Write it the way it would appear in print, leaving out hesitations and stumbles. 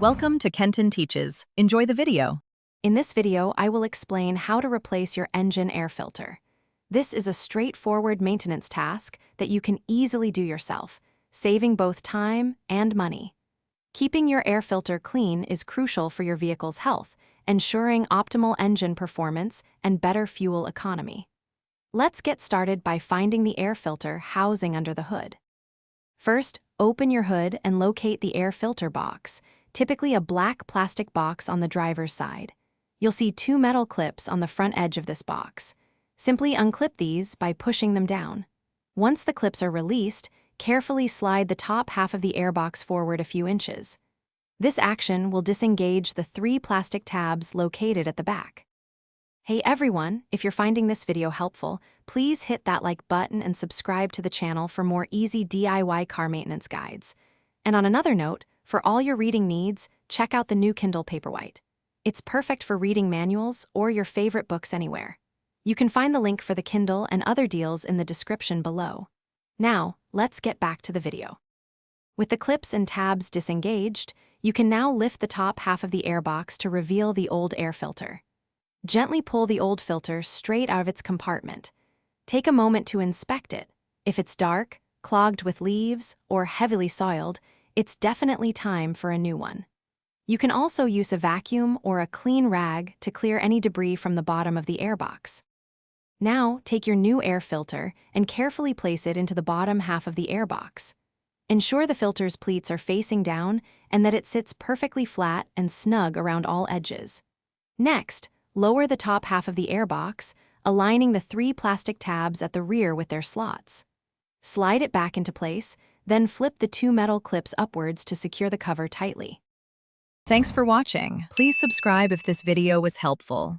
Welcome to Kenton Teaches. Enjoy the video. In this video, I will explain how to replace your engine air filter. This is a straightforward maintenance task that you can easily do yourself, saving both time and money. Keeping your air filter clean is crucial for your vehicle's health, ensuring optimal engine performance and better fuel economy. Let's get started by finding the air filter housing under the hood. First, open your hood and locate the air filter box, typically a black plastic box on the driver's side. You'll see two metal clips on the front edge of this box. Simply unclip these by pushing them down. Once the clips are released, carefully slide the top half of the airbox forward a few inches. This action will disengage the three plastic tabs located at the back. Hey everyone, if you're finding this video helpful, please hit that like button and subscribe to the channel for more easy DIY car maintenance guides. And on another note, for all your reading needs, check out the new Kindle Paperwhite. It's perfect for reading manuals or your favorite books anywhere. You can find the link for the Kindle and other deals in the description below. Now, let's get back to the video. With the clips and tabs disengaged, you can now lift the top half of the airbox to reveal the old air filter. Gently pull the old filter straight out of its compartment. Take a moment to inspect it. If it's dark, clogged with leaves, or heavily soiled, it's definitely time for a new one. You can also use a vacuum or a clean rag to clear any debris from the bottom of the airbox. Now, take your new air filter and carefully place it into the bottom half of the airbox. Ensure the filter's pleats are facing down and that it sits perfectly flat and snug around all edges. Next, lower the top half of the airbox, aligning the three plastic tabs at the rear with their slots. Slide it back into place, then flip the two metal clips upwards to secure the cover tightly. Thanks for watching. Please subscribe if this video was helpful.